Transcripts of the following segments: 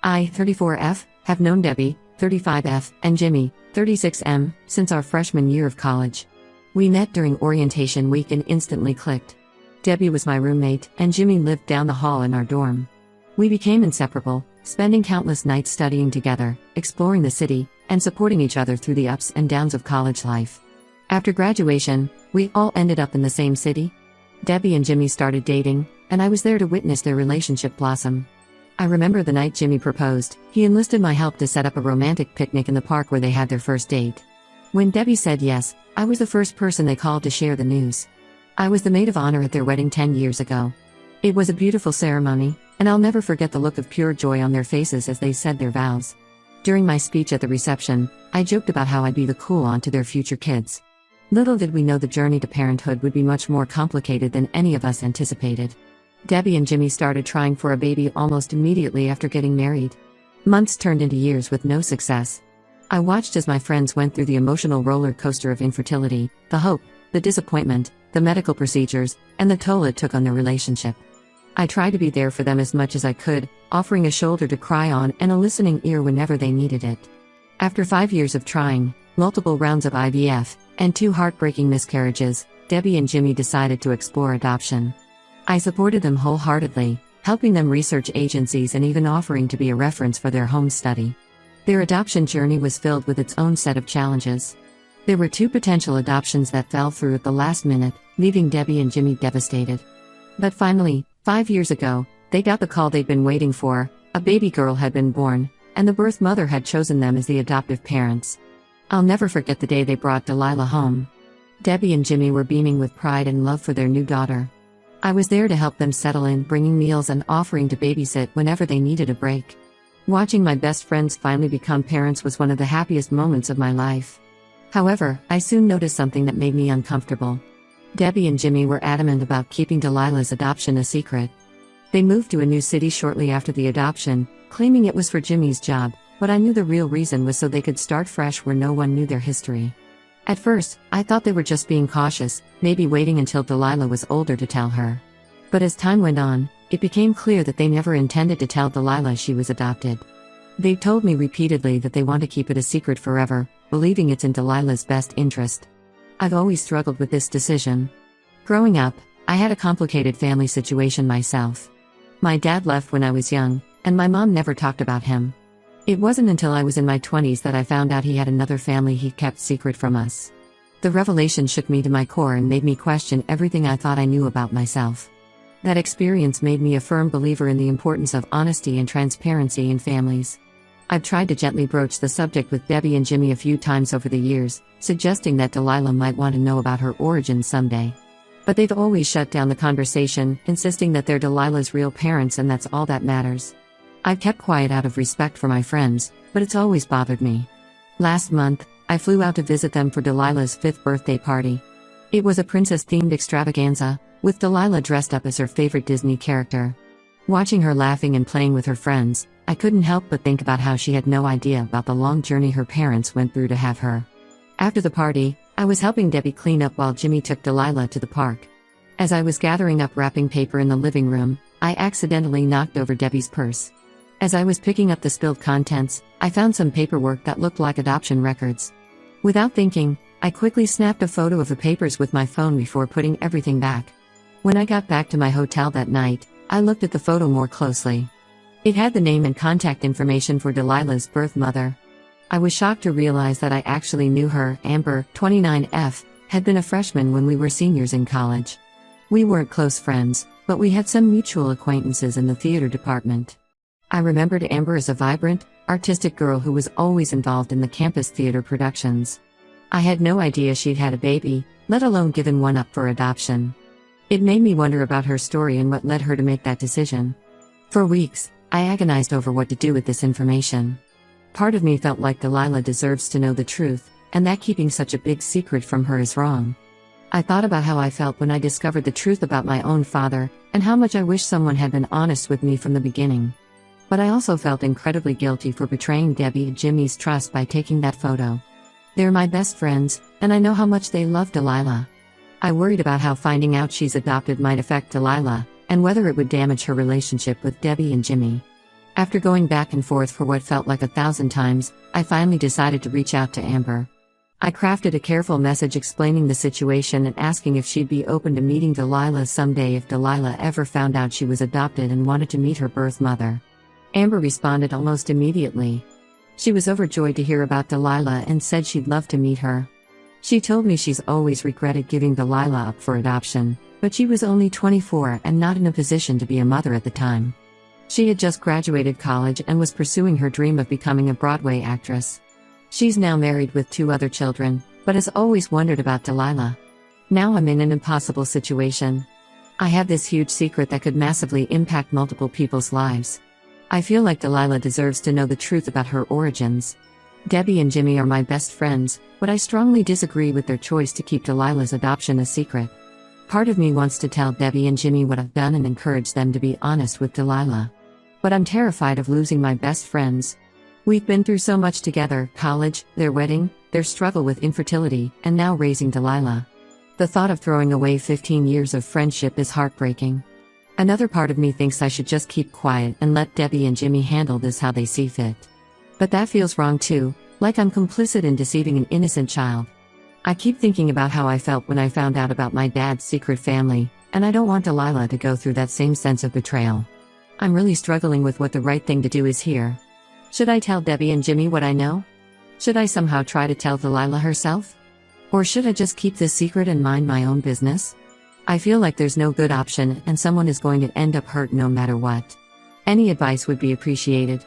I, 34F, have known Debbie, 35F, and Jimmy, 36M, since our freshman year of college. We met during orientation week and instantly clicked. Debbie was my roommate, and Jimmy lived down the hall in our dorm. We became inseparable, spending countless nights studying together, exploring the city, and supporting each other through the ups and downs of college life. After graduation, we all ended up in the same city. Debbie and Jimmy started dating, and I was there to witness their relationship blossom. I remember the night Jimmy proposed. He enlisted my help to set up a romantic picnic in the park where they had their first date. When Debbie said yes, I was the first person they called to share the news. I was the maid of honor at their wedding 10 years ago. It was a beautiful ceremony, and I'll never forget the look of pure joy on their faces as they said their vows. During my speech at the reception, I joked about how I'd be the cool aunt to their future kids. Little did we know the journey to parenthood would be much more complicated than any of us anticipated. Debbie and Jimmy started trying for a baby almost immediately after getting married. Months turned into years with no success. I watched as my friends went through the emotional roller coaster of infertility, the hope, the disappointment, the medical procedures, and the toll it took on their relationship. I tried to be there for them as much as I could, offering a shoulder to cry on and a listening ear whenever they needed it. After 5 years of trying, multiple rounds of IVF, and 2 heartbreaking miscarriages, Debbie and Jimmy decided to explore adoption. I supported them wholeheartedly, helping them research agencies and even offering to be a reference for their home study. Their adoption journey was filled with its own set of challenges. There were 2 potential adoptions that fell through at the last minute, leaving Debbie and Jimmy devastated. But finally, 5 years ago, they got the call they'd been waiting for. A baby girl had been born, and the birth mother had chosen them as the adoptive parents. I'll never forget the day they brought Delilah home. Debbie and Jimmy were beaming with pride and love for their new daughter. I was there to help them settle in, bringing meals and offering to babysit whenever they needed a break. Watching my best friends finally become parents was one of the happiest moments of my life. However, I soon noticed something that made me uncomfortable. Debbie and Jimmy were adamant about keeping Delilah's adoption a secret. They moved to a new city shortly after the adoption, claiming it was for Jimmy's job, but I knew the real reason was so they could start fresh where no one knew their history. At first, I thought they were just being cautious, maybe waiting until Delilah was older to tell her. But as time went on, it became clear that they never intended to tell Delilah she was adopted. They told me repeatedly that they want to keep it a secret forever, believing it's in Delilah's best interest. I've always struggled with this decision. Growing up, I had a complicated family situation myself. My dad left when I was young, and my mom never talked about him. It wasn't until I was in my 20s that I found out he had another family he kept secret from us. The revelation shook me to my core and made me question everything I thought I knew about myself. That experience made me a firm believer in the importance of honesty and transparency in families. I've tried to gently broach the subject with Debbie and Jimmy a few times over the years, suggesting that Delilah might want to know about her origins someday. But they've always shut down the conversation, insisting that they're Delilah's real parents and that's all that matters. I've kept quiet out of respect for my friends, but it's always bothered me. Last month, I flew out to visit them for Delilah's 5th birthday party. It was a princess-themed extravaganza, with Delilah dressed up as her favorite Disney character. Watching her laughing and playing with her friends, I couldn't help but think about how she had no idea about the long journey her parents went through to have her. After the party, I was helping Debbie clean up while Jimmy took Delilah to the park. As I was gathering up wrapping paper in the living room, I accidentally knocked over Debbie's purse. As I was picking up the spilled contents, I found some paperwork that looked like adoption records. Without thinking, I quickly snapped a photo of the papers with my phone before putting everything back. When I got back to my hotel that night, I looked at the photo more closely. It had the name and contact information for Delilah's birth mother. I was shocked to realize that I actually knew her. Amber, 29F, had been a freshman when we were seniors in college. We weren't close friends, but we had some mutual acquaintances in the theater department. I remembered Amber as a vibrant, artistic girl who was always involved in the campus theater productions. I had no idea she'd had a baby, let alone given one up for adoption. It made me wonder about her story and what led her to make that decision. For weeks, I agonized over what to do with this information. Part of me felt like Delilah deserves to know the truth, and that keeping such a big secret from her is wrong. I thought about how I felt when I discovered the truth about my own father, and how much I wish someone had been honest with me from the beginning. But I also felt incredibly guilty for betraying Debbie and Jimmy's trust by taking that photo. They're my best friends, and I know how much they love Delilah. I worried about how finding out she's adopted might affect Delilah, and whether it would damage her relationship with Debbie and Jimmy. After going back and forth for what felt like 1,000 times, I finally decided to reach out to Amber. I crafted a careful message explaining the situation and asking if she'd be open to meeting Delilah someday if Delilah ever found out she was adopted and wanted to meet her birth mother. Amber responded almost immediately. She was overjoyed to hear about Delilah and said she'd love to meet her. She told me she's always regretted giving Delilah up for adoption, but she was only 24 and not in a position to be a mother at the time. She had just graduated college and was pursuing her dream of becoming a Broadway actress. She's now married with 2 other children, but has always wondered about Delilah. Now I'm in an impossible situation. I have this huge secret that could massively impact multiple people's lives. I feel like Delilah deserves to know the truth about her origins. Debbie and Jimmy are my best friends, but I strongly disagree with their choice to keep Delilah's adoption a secret. Part of me wants to tell Debbie and Jimmy what I've done and encourage them to be honest with Delilah. But I'm terrified of losing my best friends. We've been through so much together: college, their wedding, their struggle with infertility, and now raising Delilah. The thought of throwing away 15 years of friendship is heartbreaking. Another part of me thinks I should just keep quiet and let Debbie and Jimmy handle this how they see fit. But that feels wrong too, like I'm complicit in deceiving an innocent child. I keep thinking about how I felt when I found out about my dad's secret family, and I don't want Delilah to go through that same sense of betrayal. I'm really struggling with what the right thing to do is here. Should I tell Debbie and Jimmy what I know? Should I somehow try to tell Delilah herself? Or should I just keep this secret and mind my own business? I feel like there's no good option and someone is going to end up hurt no matter what. Any advice would be appreciated.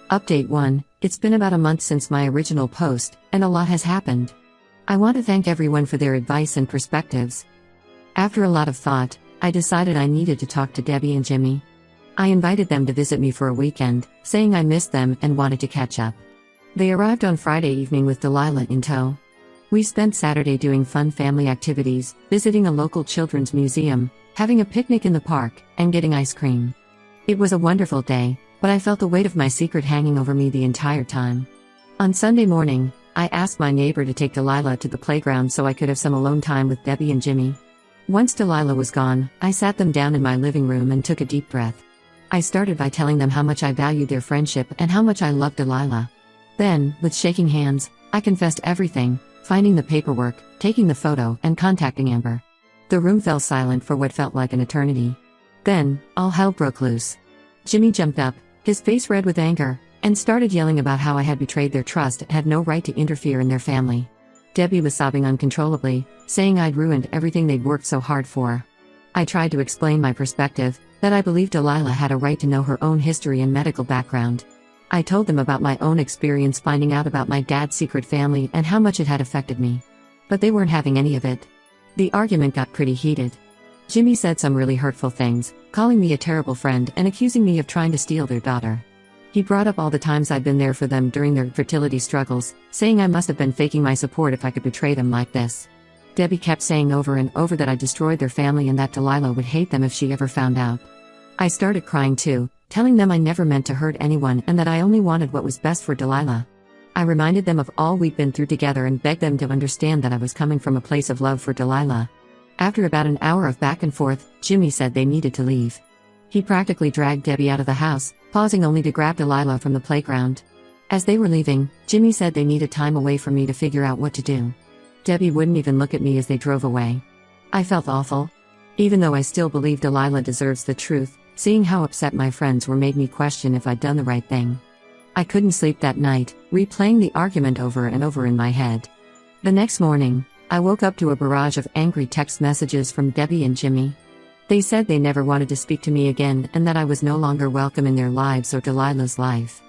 Update 1. It's been about a month since my original post, and a lot has happened. I want to thank everyone for their advice and perspectives. After a lot of thought, I decided I needed to talk to Debbie and Jimmy. I invited them to visit me for a weekend, saying I missed them and wanted to catch up. They arrived on Friday evening with Delilah in tow. We spent Saturday doing fun family activities, visiting a local children's museum, having a picnic in the park, and getting ice cream. It was a wonderful day, but I felt the weight of my secret hanging over me the entire time. On Sunday morning, I asked my neighbor to take Delilah to the playground so I could have some alone time with Debbie and Jimmy. Once Delilah was gone, I sat them down in my living room and took a deep breath. I started by telling them how much I valued their friendship and how much I loved Delilah. Then, with shaking hands, I confessed everything, finding the paperwork, taking the photo, and contacting Amber. The room fell silent for what felt like an eternity. Then, all hell broke loose. Jimmy jumped up, his face red with anger, and started yelling about how I had betrayed their trust and had no right to interfere in their family. Debbie was sobbing uncontrollably, saying I'd ruined everything they'd worked so hard for. I tried to explain my perspective, that I believed Delilah had a right to know her own history and medical background. I told them about my own experience finding out about my dad's secret family and how much it had affected me. But they weren't having any of it. The argument got pretty heated. Jimmy said some really hurtful things, calling me a terrible friend and accusing me of trying to steal their daughter. He brought up all the times I'd been there for them during their fertility struggles, saying I must have been faking my support if I could betray them like this. Debbie kept saying over and over that I destroyed their family and that Delilah would hate them if she ever found out. I started crying too, telling them I never meant to hurt anyone and that I only wanted what was best for Delilah. I reminded them of all we'd been through together and begged them to understand that I was coming from a place of love for Delilah. After about an hour of back and forth, Jimmy said they needed to leave. He practically dragged Debbie out of the house, pausing only to grab Delilah from the playground. As they were leaving, Jimmy said they needed time away from me to figure out what to do. Debbie wouldn't even look at me as they drove away. I felt awful. Even though I still believe Delilah deserves the truth, seeing how upset my friends were made me question if I'd done the right thing. I couldn't sleep that night, replaying the argument over and over in my head. The next morning, I woke up to a barrage of angry text messages from Debbie and Jimmy. They said they never wanted to speak to me again and that I was no longer welcome in their lives or Delilah's life.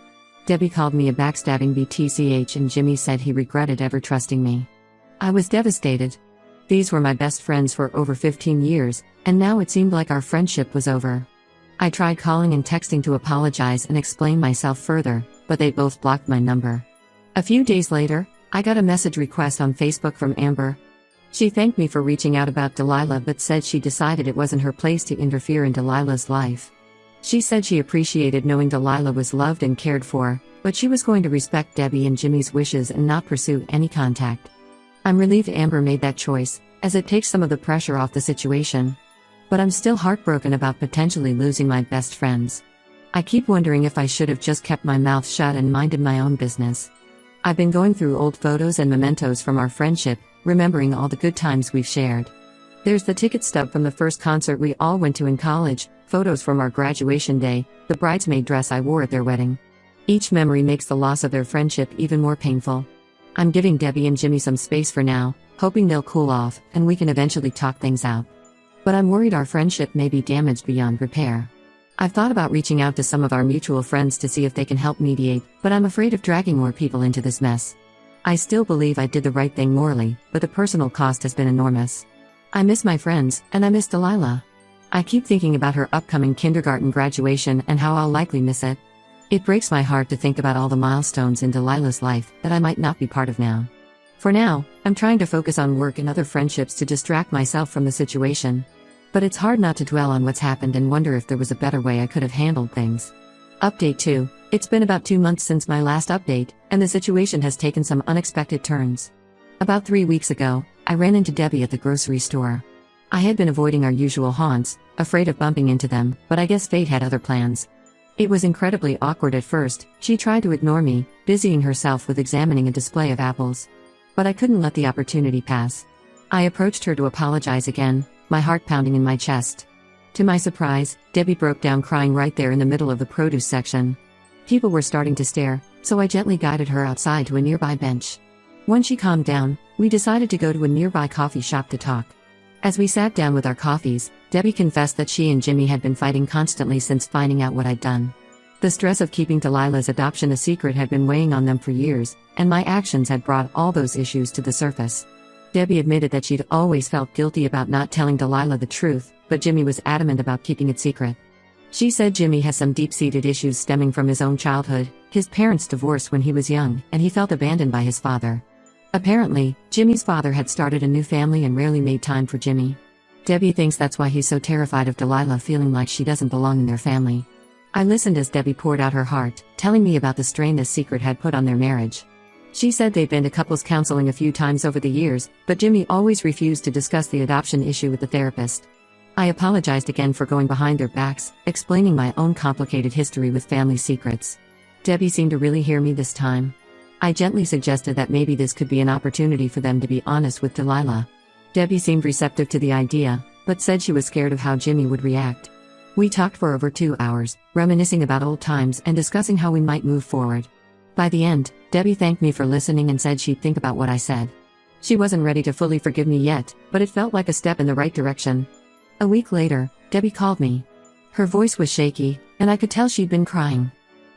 Debbie called me a backstabbing BTCH and Jimmy said he regretted ever trusting me. I was devastated. These were my best friends for over 15 years, and now it seemed like our friendship was over. I tried calling and texting to apologize and explain myself further, but they both blocked my number. A few days later, I got a message request on Facebook from Amber. She thanked me for reaching out about Delilah but said she decided it wasn't her place to interfere in Delilah's life. She said she appreciated knowing Delilah was loved and cared for, but she was going to respect Debbie and Jimmy's wishes and not pursue any contact. I'm relieved Amber made that choice, as it takes some of the pressure off the situation. But I'm still heartbroken about potentially losing my best friends. I keep wondering if I should have just kept my mouth shut and minded my own business. I've been going through old photos and mementos from our friendship, remembering all the good times we've shared. There's the ticket stub from the first concert we all went to in college, photos from our graduation day, the bridesmaid dress I wore at their wedding. Each memory makes the loss of their friendship even more painful. I'm giving Debbie and Jimmy some space for now, hoping they'll cool off and we can eventually talk things out. But I'm worried our friendship may be damaged beyond repair. I've thought about reaching out to some of our mutual friends to see if they can help mediate, but I'm afraid of dragging more people into this mess. I still believe I did the right thing morally, but the personal cost has been enormous. I miss my friends, and I miss Delilah. I keep thinking about her upcoming kindergarten graduation and how I'll likely miss it. It breaks my heart to think about all the milestones in Delilah's life that I might not be part of now. For now, I'm trying to focus on work and other friendships to distract myself from the situation. But it's hard not to dwell on what's happened and wonder if there was a better way I could have handled things. Update 2. It's been about 2 months since my last update, and the situation has taken some unexpected turns. About 3 weeks ago, I ran into Debbie at the grocery store. I had been avoiding our usual haunts, afraid of bumping into them, but I guess fate had other plans. It was incredibly awkward at first. She tried to ignore me, busying herself with examining a display of apples. But I couldn't let the opportunity pass. I approached her to apologize again, my heart pounding in my chest. To my surprise, Debbie broke down crying right there in the middle of the produce section. People were starting to stare, so I gently guided her outside to a nearby bench. Once she calmed down, we decided to go to a nearby coffee shop to talk. As we sat down with our coffees, Debbie confessed that she and Jimmy had been fighting constantly since finding out what I'd done. The stress of keeping Delilah's adoption a secret had been weighing on them for years, and my actions had brought all those issues to the surface. Debbie admitted that she'd always felt guilty about not telling Delilah the truth, but Jimmy was adamant about keeping it secret. She said Jimmy has some deep-seated issues stemming from his own childhood. His parents divorced when he was young, and he felt abandoned by his father. Apparently, Jimmy's father had started a new family and rarely made time for Jimmy. Debbie thinks that's why he's so terrified of Delilah feeling like she doesn't belong in their family. I listened as Debbie poured out her heart, telling me about the strain this secret had put on their marriage. She said they'd been to couples counseling a few times over the years, but Jimmy always refused to discuss the adoption issue with the therapist. I apologized again for going behind their backs, explaining my own complicated history with family secrets. Debbie seemed to really hear me this time. I gently suggested that maybe this could be an opportunity for them to be honest with Delilah. Debbie seemed receptive to the idea, but said she was scared of how Jimmy would react. We talked for over 2 hours, reminiscing about old times and discussing how we might move forward. By the end, Debbie thanked me for listening and said she'd think about what I said. She wasn't ready to fully forgive me yet, but it felt like a step in the right direction. A week later, Debbie called me. Her voice was shaky, and I could tell she'd been crying.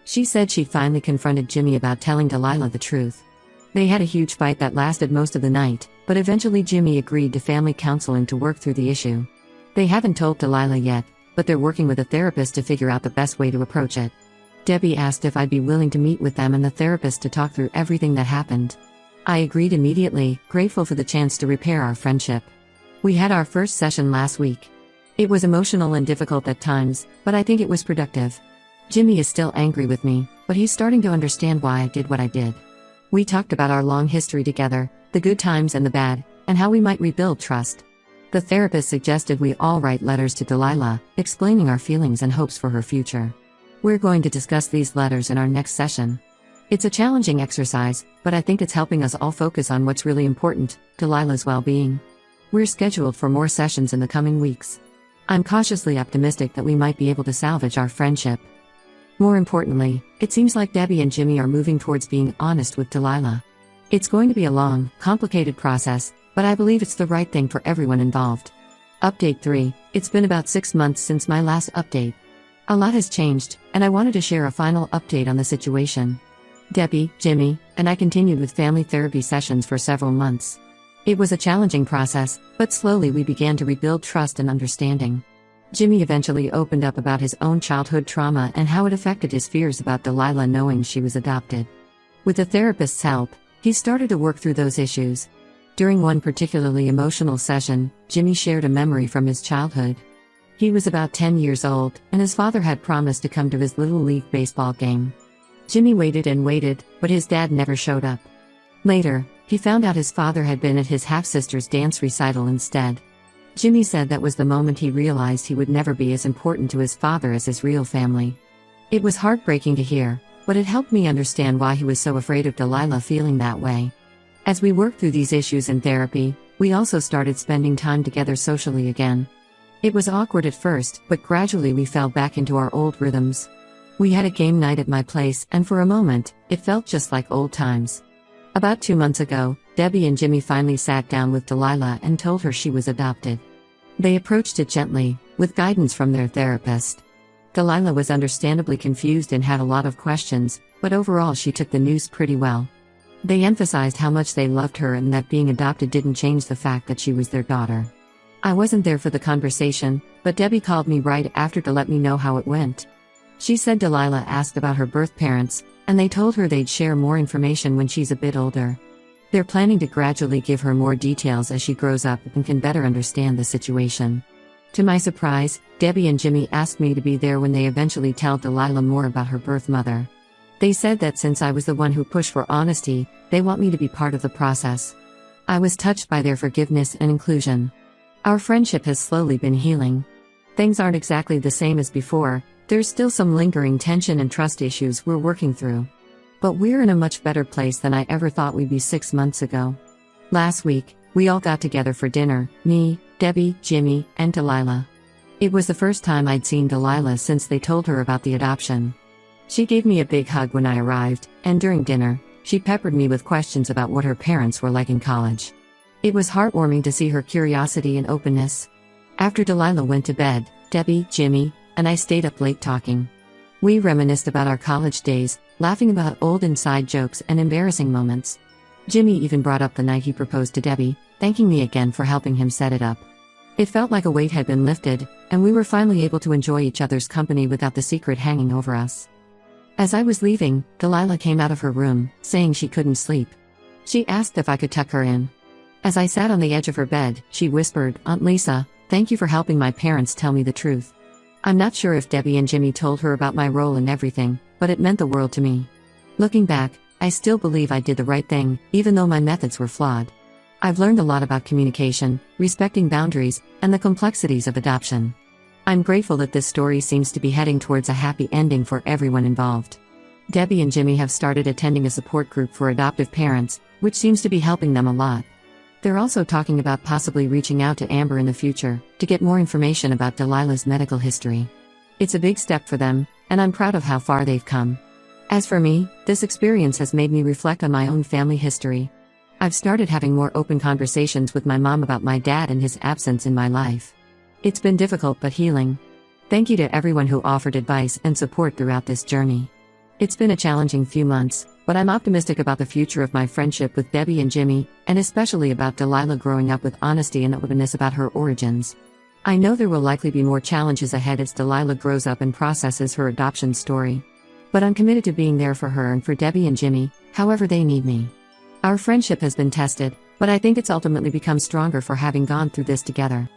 She said she'd finally confronted Jimmy about telling Delilah the truth. They had a huge fight that lasted most of the night, but eventually Jimmy agreed to family counseling to work through the issue. They haven't told Delilah yet, but they're working with a therapist to figure out the best way to approach it. Debbie asked if I'd be willing to meet with them and the therapist to talk through everything that happened. I agreed immediately, grateful for the chance to repair our friendship. We had our first session last week. It was emotional and difficult at times, but I think it was productive. Jimmy is still angry with me, but he's starting to understand why I did what I did. We talked about our long history together, the good times and the bad, and how we might rebuild trust. The therapist suggested we all write letters to Delilah, explaining our feelings and hopes for her future. We're going to discuss these letters in our next session. It's a challenging exercise, but I think it's helping us all focus on what's really important, Delilah's well-being. We're scheduled for more sessions in the coming weeks. I'm cautiously optimistic that we might be able to salvage our friendship. More importantly, it seems like Debbie and Jimmy are moving towards being honest with Delilah. It's going to be a long, complicated process, but I believe it's the right thing for everyone involved. Update 3. It's been about 6 months since my last update. A lot has changed, and I wanted to share a final update on the situation. Debbie, Jimmy, and I continued with family therapy sessions for several months. It was a challenging process, but slowly we began to rebuild trust and understanding. Jimmy eventually opened up about his own childhood trauma and how it affected his fears about Delilah knowing she was adopted. With the therapist's help, he started to work through those issues. During one particularly emotional session, Jimmy shared a memory from his childhood. He was about 10 years old, and his father had promised to come to his Little League baseball game. Jimmy waited and waited, but his dad never showed up. Later, he found out his father had been at his half-sister's dance recital instead. Jimmy said that was the moment he realized he would never be as important to his father as his real family. It was heartbreaking to hear, but it helped me understand why he was so afraid of Delilah feeling that way. As we worked through these issues in therapy, we also started spending time together socially again. It was awkward at first, but gradually we fell back into our old rhythms. We had a game night at my place, and for a moment, it felt just like old times. About 2 months ago, Debbie and Jimmy finally sat down with Delilah and told her she was adopted. They approached it gently, with guidance from their therapist. Delilah was understandably confused and had a lot of questions, but overall she took the news pretty well. They emphasized how much they loved her and that being adopted didn't change the fact that she was their daughter. I wasn't there for the conversation, but Debbie called me right after to let me know how it went. She said Delilah asked about her birth parents, and they told her they'd share more information when she's a bit older. They're planning to gradually give her more details as she grows up and can better understand the situation. To my surprise, Debbie and Jimmy asked me to be there when they eventually tell Delilah more about her birth mother. They said that since I was the one who pushed for honesty, they want me to be part of the process. I was touched by their forgiveness and inclusion. Our friendship has slowly been healing. Things aren't exactly the same as before, there's still some lingering tension and trust issues we're working through. But we're in a much better place than I ever thought we'd be 6 months ago. Last week, we all got together for dinner, me, Debbie, Jimmy, and Delilah. It was the first time I'd seen Delilah since they told her about the adoption. She gave me a big hug when I arrived, and during dinner, she peppered me with questions about what her parents were like in college. It was heartwarming to see her curiosity and openness. After Delilah went to bed, Debbie, Jimmy, and I stayed up late talking. We reminisced about our college days, laughing about old inside jokes and embarrassing moments. Jimmy even brought up the night he proposed to Debbie, thanking me again for helping him set it up. It felt like a weight had been lifted, and we were finally able to enjoy each other's company without the secret hanging over us. As I was leaving, Delilah came out of her room, saying she couldn't sleep. She asked if I could tuck her in. As I sat on the edge of her bed, she whispered, "Aunt Lisa, thank you for helping my parents tell me the truth." I'm not sure if Debbie and Jimmy told her about my role in everything, but it meant the world to me. Looking back, I still believe I did the right thing, even though my methods were flawed. I've learned a lot about communication, respecting boundaries, and the complexities of adoption. I'm grateful that this story seems to be heading towards a happy ending for everyone involved. Debbie and Jimmy have started attending a support group for adoptive parents, which seems to be helping them a lot. They're also talking about possibly reaching out to Amber in the future, to get more information about Delilah's medical history. It's a big step for them, and I'm proud of how far they've come. As for me, this experience has made me reflect on my own family history. I've started having more open conversations with my mom about my dad and his absence in my life. It's been difficult but healing. Thank you to everyone who offered advice and support throughout this journey. It's been a challenging few months, but I'm optimistic about the future of my friendship with Debbie and Jimmy, and especially about Delilah growing up with honesty and openness about her origins. I know there will likely be more challenges ahead as Delilah grows up and processes her adoption story. But I'm committed to being there for her and for Debbie and Jimmy, however they need me. Our friendship has been tested, but I think it's ultimately become stronger for having gone through this together.